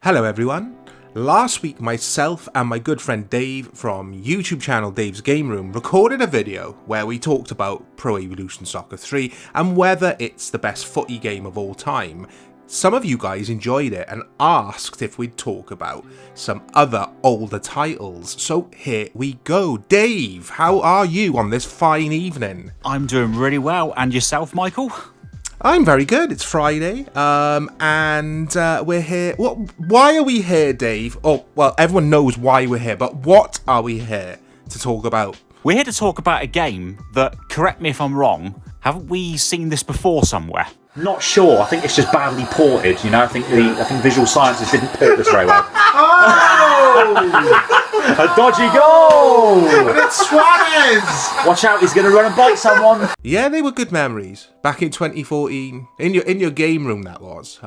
Hello everyone. Last week myself and my good friend Dave from YouTube channel Dave's Game Room recorded a video where we talked about Pro Evolution Soccer 3 and whether it's the best footy game of all time. Some of you guys enjoyed it and asked if we'd talk about some other older titles. So here we go. Dave, how are you on this fine evening? I'm doing really well. And yourself, Michael? I'm very good. It's Friday, and we're here. Why are we here, Dave? Oh, well, everyone knows why we're here, but what are we here to talk about? We're here to talk about a game that, correct me if I'm wrong, haven't we seen this before somewhere? Not sure. I think it's just badly ported. You know, I think Visual Sciences didn't port this very well. A dodgy goal! And it's Suarez! Watch out! He's going to run and bite someone. Yeah, they were good memories back in 2014 in your game room. That was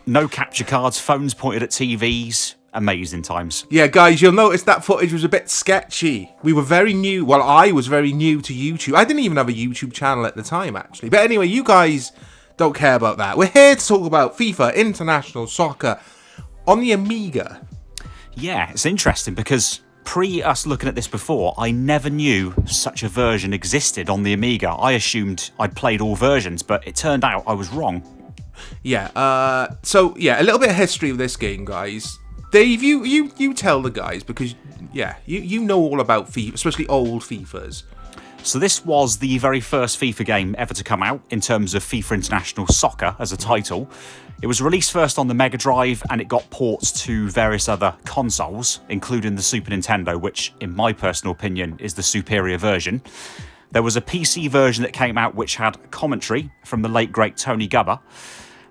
no capture cards, phones pointed at TVs. Amazing times. Yeah, guys, you'll notice that footage was a bit sketchy. We were very new. Well, I was very new to YouTube. I didn't even have a YouTube channel at the time, actually. But anyway, you guys don't care about that. We're here to talk about FIFA International Soccer on the Amiga. Yeah, it's interesting because pre us looking at this before, I never knew such a version existed on the Amiga. I assumed I'd played all versions, but it turned out I was wrong. Yeah, so yeah, a little bit of history of this game, guys. Dave, you tell the guys because, yeah, you know all about FIFA, especially old FIFAs. So this was the very first FIFA game ever to come out in terms of FIFA International Soccer as a title. It was released first on the Mega Drive and it got ports to various other consoles, including the Super Nintendo, which, in my personal opinion, is the superior version. There was a PC version that came out which had commentary from the late, great Tony Gubba.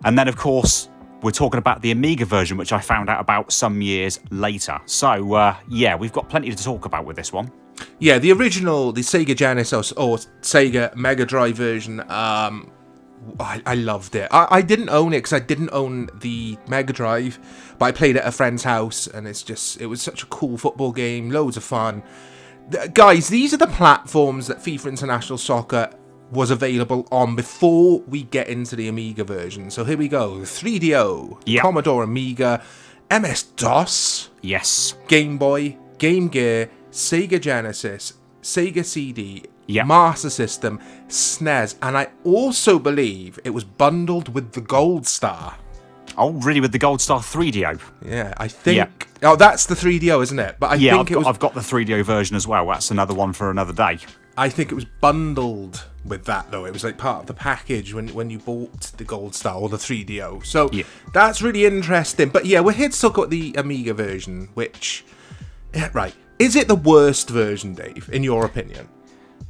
And then, of course, we're talking about the Amiga version, which I found out about some years later. So, yeah, we've got plenty to talk about with this one. Yeah, the original, the Sega Genesis or Sega Mega Drive version, I loved it. I didn't own it because I didn't own the Mega Drive, but I played it at a friend's house, and it was such a cool football game, loads of fun. Guys, these are the platforms that FIFA International Soccer was available on before we get into the Amiga version. So here we go. 3DO, yep. Commodore Amiga, MS-DOS, yes, Game Boy, Game Gear, Sega Genesis, Sega CD, yep. Master System, SNES, and I also believe it was bundled with the Gold Star. Oh, really? With the Gold Star 3DO? Yeah, I think... Yep. Oh, that's the 3DO, isn't it? But I've got the 3DO version as well. That's another one for another day. I think it was bundled with that, though. It was like part of the package when you bought the Gold Star or the 3DO. So yeah. That's really interesting. But yeah, we're here to talk about the Amiga version, which... Yeah, right. Is it the worst version, Dave, in your opinion?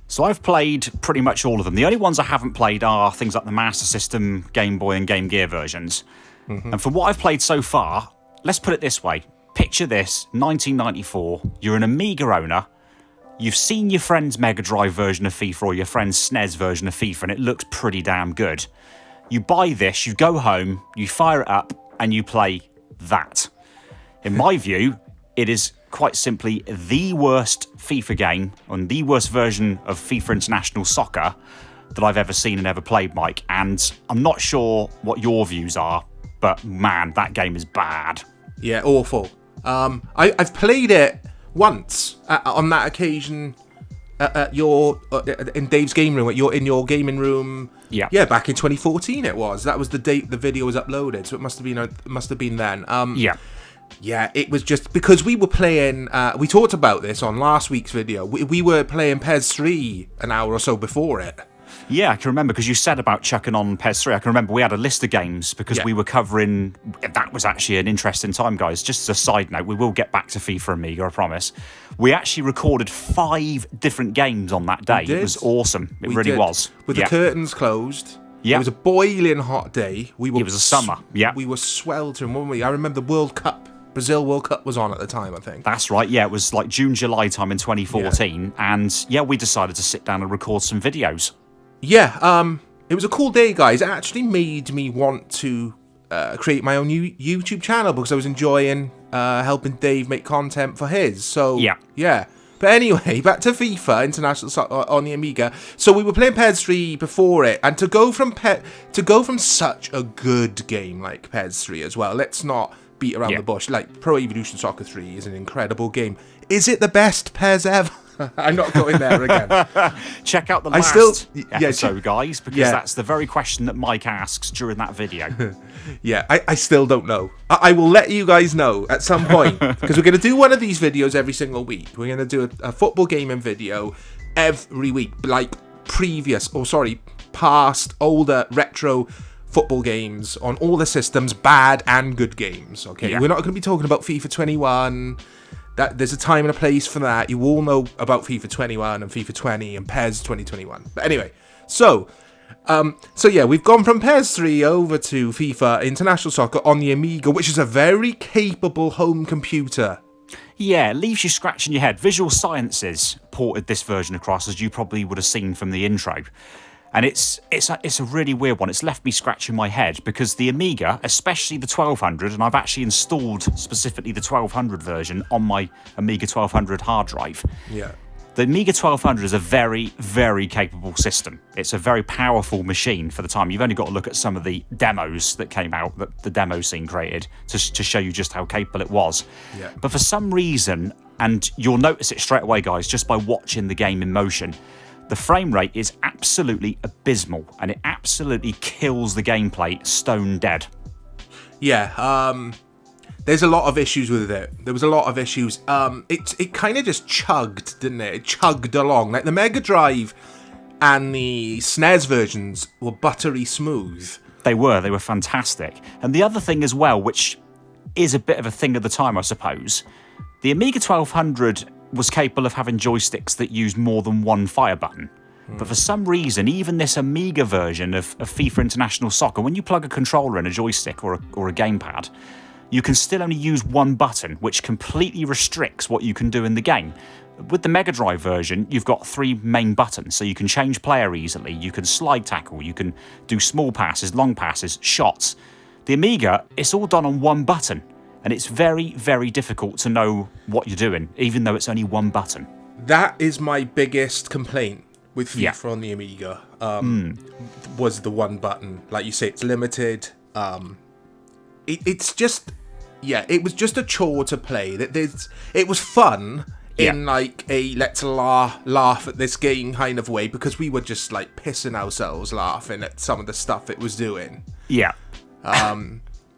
So I've played pretty much all of them. The only ones I haven't played are things like the Master System, Game Boy and Game Gear versions. Mm-hmm. And from what I've played so far, let's put it this way. Picture this, 1994, you're an Amiga owner, you've seen your friend's Mega Drive version of FIFA or your friend's SNES version of FIFA and it looks pretty damn good. You buy this, you go home, you fire it up and you play that. In my view, it is quite simply the worst FIFA game and the worst version of FIFA International Soccer that I've ever seen and ever played, Mike. And I'm not sure what your views are, but man, that game is bad. Yeah, awful. I've played it once on that occasion at your in Dave's game room in your gaming room. Yeah, back in 2014 it was. That was the date the video was uploaded, so it must have been then. Yeah, it was just because we were playing. We talked about this on last week's video. We were playing PES 3 an hour or so before it. Yeah, I can remember because you said about chucking on PES 3. I can remember we had a list of games because we were covering... That was actually an interesting time, guys. Just as a side note, we will get back to FIFA Amiga, I promise. We actually recorded 5 different games on that day. It was awesome. It really was. With the curtains closed. Yeah. It was a boiling hot day. It was a summer. Yeah. We were sweltering, weren't we? I remember the World Cup. Brazil World Cup was on at the time, I think. That's right, yeah. It was like June, July time in 2014. Yeah. And yeah, we decided to sit down and record some videos. Yeah, it was a cool day, guys. It actually made me want to create my own YouTube channel because I was enjoying helping Dave make content for his. So, yeah. But anyway, back to FIFA International Soccer on the Amiga. So we were playing PES 3 before it, and to go from such a good game like PES 3 as well. Let's not beat around the bush. Like, Pro Evolution Soccer 3 is an incredible game. Is it the best PES ever? I'm not going there again. Check out the last episode, guys, because yeah. that's the very question that Mike asks during that video. Yeah, I still don't know. I will let you guys know at some point, because we're going to do one of these videos every single week. We're going to do a football gaming video every week, like past, older, retro football games on all the systems, bad and good games. Okay, we're not going to be talking about FIFA 21. There's a time and a place for that. You all know about FIFA 21 and FIFA 20 and PES 2021. But anyway, so yeah, we've gone from PES 3 over to FIFA International Soccer on the Amiga, which is a very capable home computer. Yeah, it leaves you scratching your head. Visual Sciences ported this version across, as you probably would have seen from the intro. And it's a really weird one. It's left me scratching my head because the Amiga, especially the 1200, and I've actually installed specifically the 1200 version on my Amiga 1200 hard drive. Yeah. The Amiga 1200 is a very, very capable system. It's a very powerful machine for the time. You've only got to look at some of the demos that came out, that the demo scene created, to show you just how capable it was. Yeah. But for some reason, and you'll notice it straight away, guys, just by watching the game in motion, the frame rate is absolutely abysmal, and it absolutely kills the gameplay stone dead. Yeah, there's a lot of issues with it. There was a lot of issues. It kind of just chugged, didn't it? It chugged along. Like the Mega Drive and the SNES versions were buttery smooth. They were fantastic. And the other thing as well, which is a bit of a thing of the time, I suppose, the Amiga 1200 was capable of having joysticks that used more than one fire button. But for some reason, even this Amiga version of FIFA International Soccer, when you plug a controller in, a joystick or a gamepad, you can still only use one button, which completely restricts what you can do in the game. With the Mega Drive version, you've got 3 main buttons, so you can change player easily, you can slide tackle, you can do small passes, long passes, shots. The Amiga, it's all done on one button. And it's very, very difficult to know what you're doing, even though it's only one button. That is my biggest complaint with FIFA on the Amiga. Was the one button. Like you say, it's limited. It's just... Yeah, it was just a chore to play. It was fun in like a let's laugh at this game kind of way, because we were just like pissing ourselves laughing at some of the stuff it was doing. Yeah.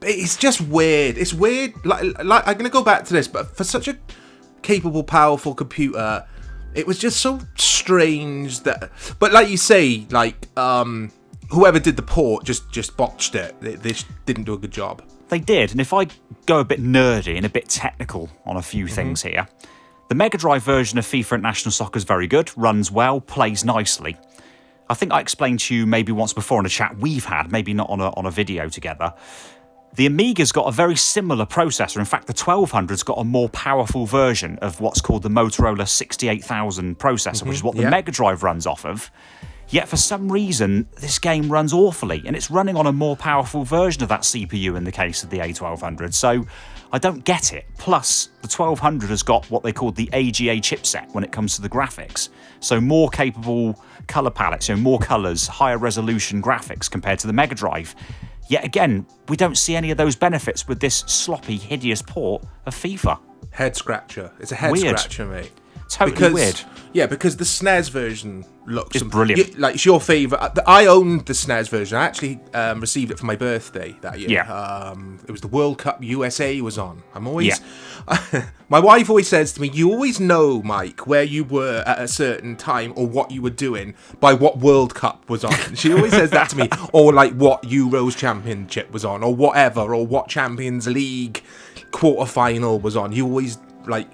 It's just weird. It's weird. Like I'm gonna go back to this, but for such a capable, powerful computer, it was just so strange that. But like you say, like whoever did the port just botched it. They just didn't do a good job. They did, and if I go a bit nerdy and a bit technical on a few things here, the Mega Drive version of FIFA International Soccer is very good, runs well, plays nicely. I think I explained to you maybe once before in a chat we've had, maybe not on a video together. The Amiga's got a very similar processor. In fact, the 1200's got a more powerful version of what's called the Motorola 68000 processor, which is what the Mega Drive runs off of. Yet for some reason, this game runs awfully, and it's running on a more powerful version of that CPU in the case of the A1200. So I don't get it. Plus, the 1200 has got what they call the AGA chipset when it comes to the graphics. So more capable colour palettes, so more colours, higher resolution graphics compared to the Mega Drive. Yet again, we don't see any of those benefits with this sloppy, hideous port of FIFA. Head scratcher. It's a head scratcher, mate. Totally weird. Yeah, because the SNES version looks... It's brilliant. It's your favourite. I owned the SNES version. I actually received it for my birthday that year. Yeah. It was the World Cup USA was on. I'm always... Yeah. My wife always says to me, you always know, Mike, where you were at a certain time or what you were doing by what World Cup was on. She always says that to me. Or like what Euros Championship was on or whatever. Or what Champions League quarterfinal was on. You always... Like,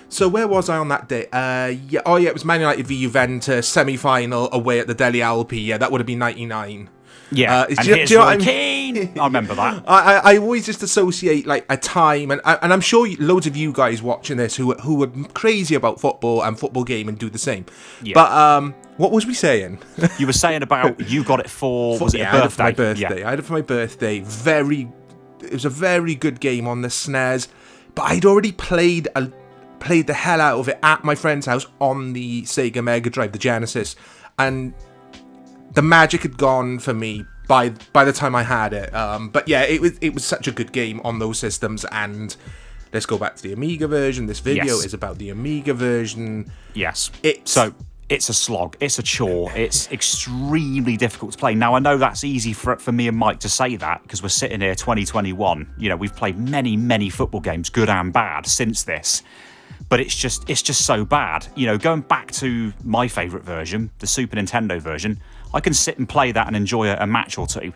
so where was I on that day? It was Man United v Juventus, semi-final away at the Deli Alpi. Yeah, that would have been 99. Yeah, and here's Roy Keane. I remember that. I always just associate like a time, and I'm sure loads of you guys watching this who are crazy about football and football game and do the same. Yeah. But what was we saying? You were saying about you got it for was it a birthday? I had it for my birthday. Yeah. I had it for my birthday. It was a very good game on the SNES. But I'd already played the hell out of it at my friend's house on the Sega Mega Drive, the Genesis, and the magic had gone for me by the time I had it. But yeah, it was such a good game on those systems. And let's go back to the Amiga version. This video is about the Amiga version. Yes. It's a slog. It's a chore. It's extremely difficult to play. Now, I know that's easy for me and Mike to say that because we're sitting here 2021. You know, we've played many, many football games, good and bad, since this. But it's just so bad. You know, going back to my favourite version, the Super Nintendo version, I can sit and play that and enjoy a match or two.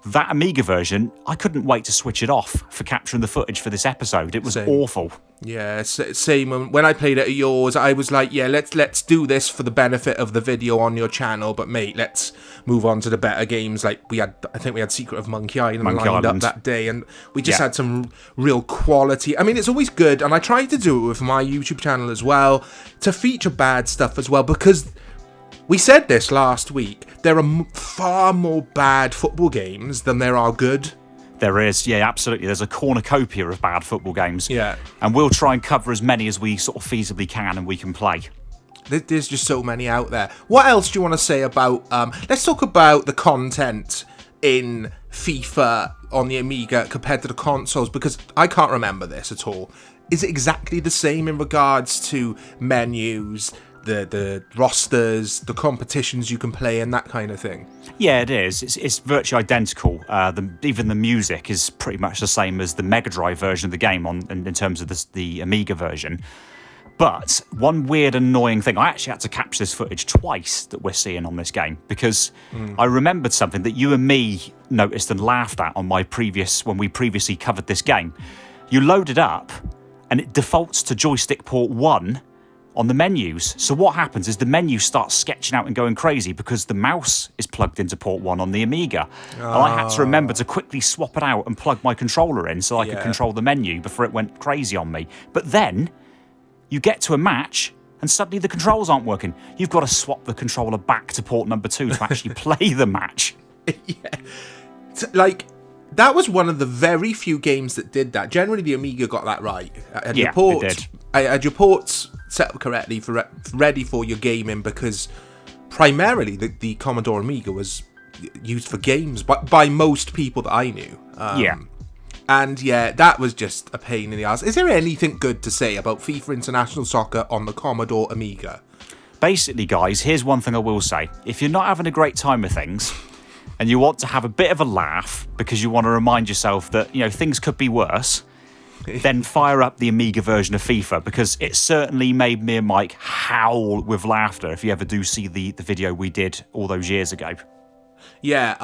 That Amiga version, I couldn't wait to switch it off for capturing the footage for this episode. It was awful. Yeah, same. When I played it at yours, I was like, yeah, let's do this for the benefit of the video on your channel, but mate, let's move on to the better games. Like I think we had Secret of Monkey Island lined up that day, and we just had some real quality. I mean, it's always good, and I try to do it with my YouTube channel as well, to feature bad stuff as well, because we said this last week, there are far more bad football games than there are good. There is, yeah, absolutely. There's a cornucopia of bad football games. Yeah. And we'll try and cover as many as we sort of feasibly can and we can play. There's just so many out there. What else do you want to say about... let's talk about the content in FIFA on the Amiga compared to the consoles, because I can't remember this at all. Is it exactly the same in regards to menus, the rosters, the competitions you can play, and that kind of thing? Yeah, it is. It's virtually identical. Even the music is pretty much the same as the Mega Drive version of the game in terms of the Amiga version. But one weird, annoying thing, I actually had to capture this footage twice that we're seeing on this game, because I remembered something that you and me noticed and laughed at when we previously covered this game. You load it up, and it defaults to joystick port 1 on the menus. So what happens is the menu starts sketching out and going crazy because the mouse is plugged into port 1 on the Amiga. And I had to remember to quickly swap it out and plug my controller in so I could control the menu before it went crazy on me. But then you get to a match and suddenly the controls aren't working. You've got to swap the controller back to port number 2 to actually play the match. Like, that was one of the very few games that did that. Generally, the Amiga got that right. It did. Had your ports set up correctly ready for your gaming, because primarily the Commodore Amiga was used for games by most people that I knew. And yeah, that was just a pain in the ass. Is there anything good to say about FIFA International Soccer on the Commodore Amiga? Basically, guys, here's one thing I will say. If you're not having a great time with things, and you want to have a bit of a laugh because you want to remind yourself that, you know, things could be worse, then fire up the Amiga version of FIFA, because it certainly made me and Mike howl with laughter if you ever do see the video we did all those years ago. Yeah,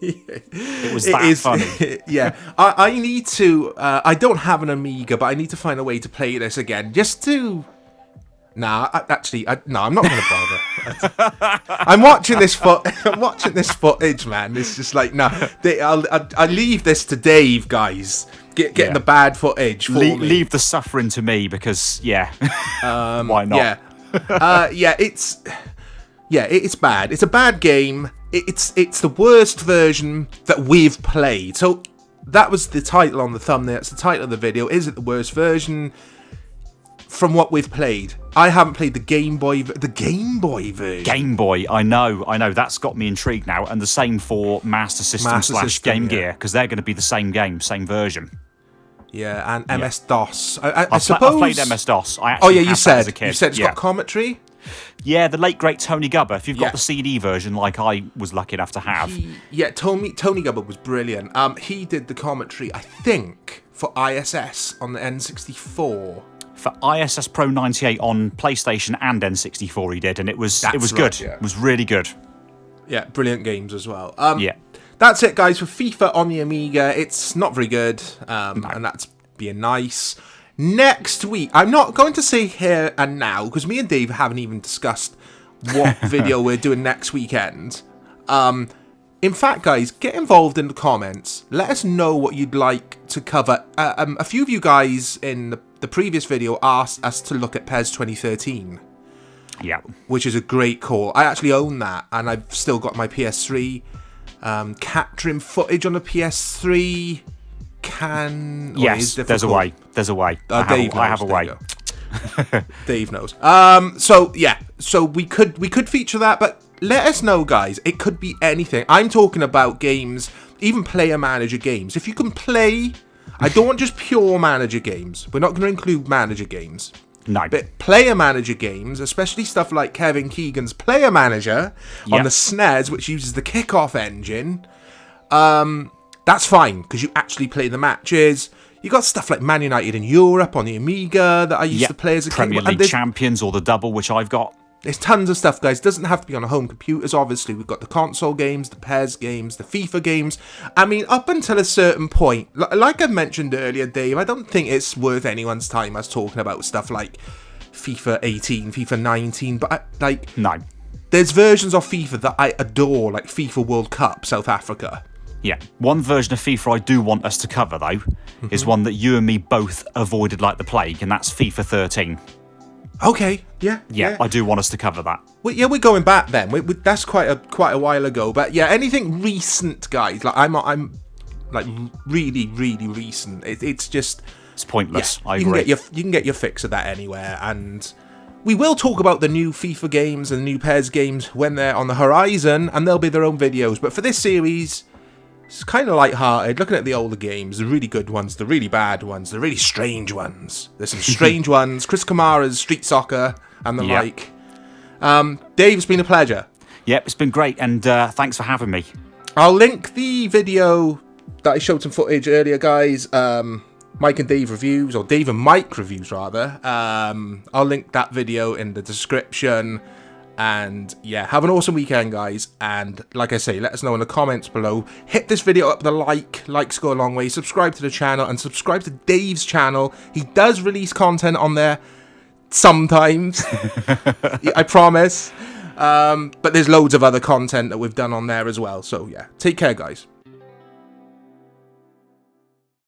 it was that funny. Yeah, I need to... I don't have an Amiga, but I need to find a way to play this again, just to... I'm not going to bother. I'm watching this footage, man. It's just like, I'll leave this to Dave, guys. Getting the bad footage for me. Leave the suffering to me, because, why not? It's bad. It's a bad game. It's the worst version that we've played. So that was the title on the thumbnail. It's the title of the video. Is it the worst version from what we've played? I haven't played the Game Boy version. Game Boy, I know. That's got me intrigued now. And the same for Master System / Game Gear, because they're going to be the same game, same version. Yeah, and MS-DOS. I suppose... I played MS-DOS. I actually you said. As a kid. You said it's got commentary? Yeah, the late, great Tony Gubba. If you've got the CD version, like I was lucky enough to have. Tony Gubba was brilliant. He did the commentary, I think, for ISS on the N64. For ISS Pro 98 on PlayStation and N64 he did, and it was good. Yeah. It was really good. Yeah, brilliant games as well. Yeah. That's it, guys, for FIFA on the Amiga. It's not very good, and that's being nice. Next week, I'm not going to say here and now, because me and Dave haven't even discussed what video we're doing next weekend. In fact, guys, get involved in the comments. Let us know what you'd like to cover. A few of you guys in the previous video asked us to look at PES 2013. Yeah. Which is a great call. I actually own that, and I've still got my PS3. Capturing footage on the PS3 Yes, there's a way. I have a way. Dave knows. So we could feature that, but let us know, guys. It could be anything. I'm talking about games, even player manager games. If you can play, I don't want just pure manager games. We're not going to include manager games. No. But player manager games, especially stuff like Kevin Keegan's Player Manager on the SNES, which uses the Kickoff engine, that's fine because you actually play the matches. You got stuff like Man United in Europe on the Amiga that I used to play as a kid. Premier League Champions or the double, which I've got. There's tons of stuff, guys. Doesn't have to be on a home computers, obviously. We've got the console games, the PES games, the FIFA games. I mean, up until a certain point, like I mentioned earlier, Dave, I don't think it's worth anyone's time us talking about stuff like FIFA 18, FIFA 19, but No. There's versions of FIFA that I adore, like FIFA World Cup, South Africa. Yeah. One version of FIFA I do want us to cover, though, is one that you and me both avoided like the plague, and that's FIFA 13. Okay, yeah. I do want us to cover that. We're going back then. That's quite a while ago. But yeah, anything recent, guys. Like I'm like really, really recent. It's just It's pointless. Yeah, I agree. You can get your fix of that anywhere, and we will talk about the new FIFA games and the new PES games when they're on the horizon, and they'll be their own videos. But for this series, it's kind of light-hearted, looking at the older games, the really good ones, the really bad ones, the really strange ones. There's some strange ones. Chris Kamara's Street Soccer and the like. Dave, it's been a pleasure. Yep, it's been great, and thanks for having me. I'll link the video that I showed some footage earlier, guys. Mike and Dave reviews, or Dave and Mike reviews, rather. I'll link that video in the description. And yeah, have an awesome weekend, guys. And like I say, let us know in the comments below. Hit this video up with a like. Likes go a long way. Subscribe to the channel and subscribe to Dave's channel. He does release content on there sometimes. I promise. But there's loads of other content that we've done on there as well. So yeah, take care, guys.